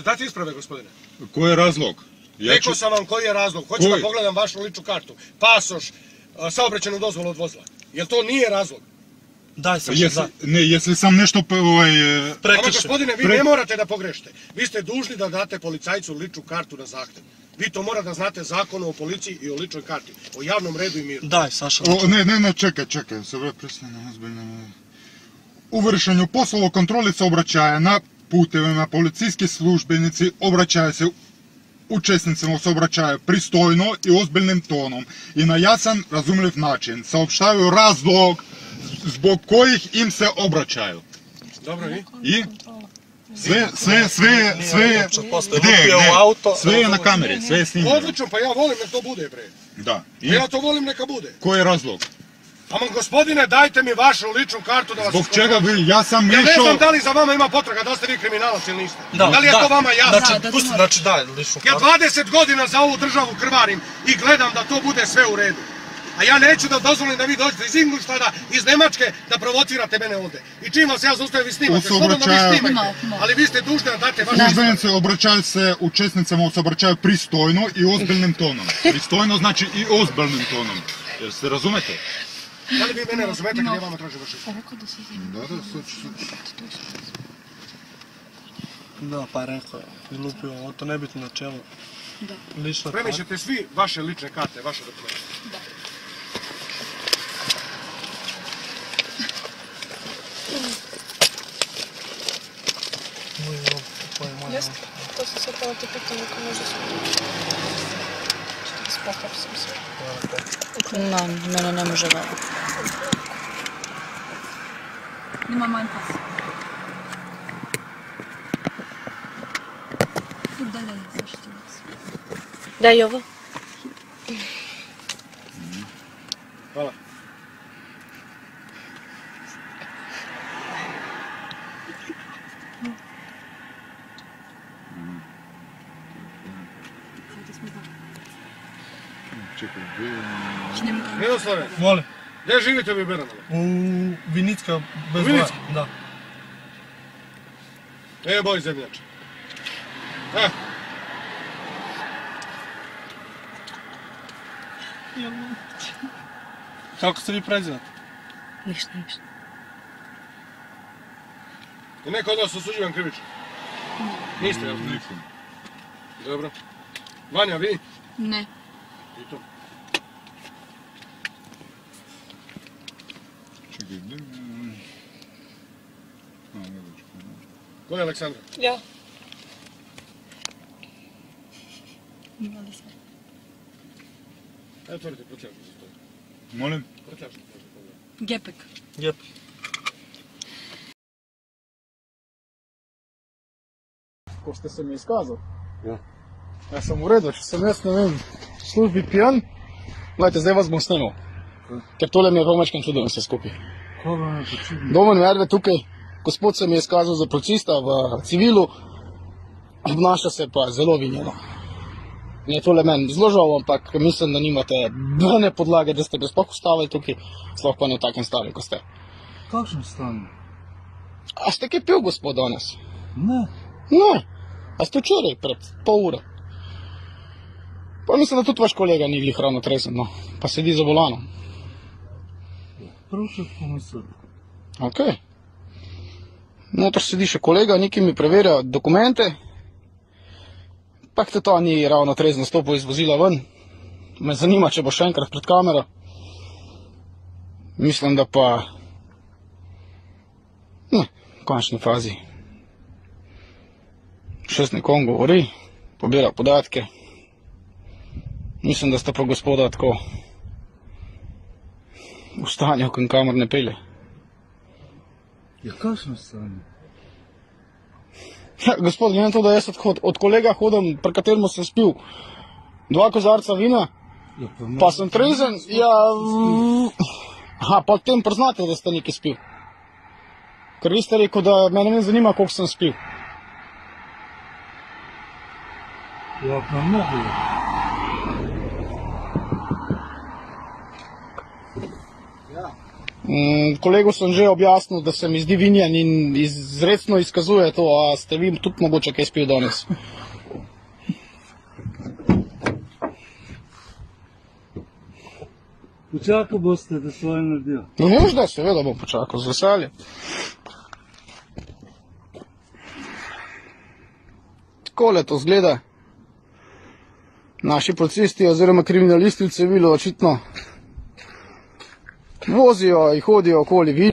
Ćete dati isprave, gospodine? Koji je razlog? Rekao sam vam koji je razlog. Hoću da pogledam vašu ličnu kartu. Pasoš, saobraćajnu dozvolu od vozila. Jel to nije razlog? Daj Saša, da. Ne, jesli sam nešto prekršio. Ali gospodine, vi ne morate da pogrešite. Vi ste dužni da date policajcu ličnu kartu na zahtev. Vi to morate da znate zakonu o policiji i o ličnoj karti. O javnom redu i miru. Daj Saša. Ne, čekaj. U vršenju poslova kontrole saobraćaja na putevima policijski službenici obraćaju se učesnicima saobraćaja pristojno i ozbiljnim tonom i na jasan, razumljiv način saopštavaju razlog zbog kojih im se obraćaju. Dobro, i? Sve je na kameri, sve je snimljeno. Odlično, pa ja volim da to bude, bre. Da. Ja to volim neka bude. Koji je razlog? Ama gospodine, dajte mi vašu ličnu kartu da vas... Zbog čega vi, ja sam išao... Ja ne znam da li za vama ima potraga, da li ste vi kriminalac ili niste. Da li je to vama jasno? Znači daj ličnu kartu. Ja 20 godina za ovu državu krvarim i gledam da to bude sve u redu. A ja neću da dozvolim da vi dođete iz Ingolštada, iz Nemačke, da provocirate mene ovde. I čim vas ja zaustavim, vi snimate. Slobodno vi snimajte. Ali vi ste dužni da date vaše... Službenici obraćaju se učesnicama saobraćaja pristojno i ozbiljnim tonom. Pristojno znači i ozbiljnim tonom. Jer se razumete? Da li vi mene razumete kad ja vama tražim vaše isprave? Da, pa rekao je. Izlupio, ovo to nebitno načelo. Da. Spremit ćete svi vaše lične karte, vaše dokumente. Da. Jeste, to sam se htjela te pitanje ako možda su... Pohapsim se. Mene ne može da... Nima manj pas. Tu dalje je zaštivac. Daj ovo. Hvala. Miroslave, Molim. gdje živite vi u Beranama? U Vinicka, bez boja. Da. Boj zemljače. Kako se vi prezivate? Ništa. Je neko od vas osuđivan krivično? Niste, jel? Nikom. Dobro. Vanja, vi? Ne. I to. Ko je Aleksandra? Ja. Evo otvorite prtljažnik za to. Molim? Prtljažnik. Gepek. Gepek. Ko ste se mi iskazali? Ja. Ja sam u redu, če sem jaz, ne vem, v službi pijan, gledajte, zdaj vas bom snimal. Ker tole mi je pomečkam čudno vse skupaj. Koga me počudno? Domen Medved tukaj, gospod se mi je izkazal za policista v civilu, obnaša se pa zelo vinjeno. Je tole meni zelo žal, ampak mislim, da nimate brne podlage, da ste ga sploh ustavili tukaj, sploh pa ne v takem stanju, ko ste. Kakšnem stanju? A ste kaj pil, gospod, danes? Ne. Ne. A ste včeraj, pred pol ure? Pa mislim, da tudi vaš kolega ni glih ravno tresen, no. Pa sedi za volanom. Prav se pomislil. Okej. Notor sedi še kolega, neki mi preverja dokumente. Pa te to ni ravno trezno stopil iz vozila ven. Me zanima, če bo še enkrat pred kamero. Mislim, da pa... Ne, v končni fazi. Še s nekom govori, pobira podatke. Mislim, da sta pa gospoda tako v stanju, kamor ne pelje. Ja, kakšno stanje? Ja, gospod, glede na to, da jaz od kolega hodim, pri kateremu sem spil 2 kozarca vina, pa sem trezen, ja... Aha, pa tem priznate, da ste nekaj spil. Ker vi ste rekel, da mene ne zanima, koliko sem spil. Ja, pa mogu. Ja, Kolegu sem že objasnil, da se mi zdi vinjen in izredno izkazuje to, a ste vi tudi mogoče kaj spil danes. Počakal boste, da svoje naredijo? No, možda, seveda bom počakal, z veseljem. Takole to zgleda. Naši policisti oziroma kriminalisti v civilu očitno vozijo in hodijo okoli.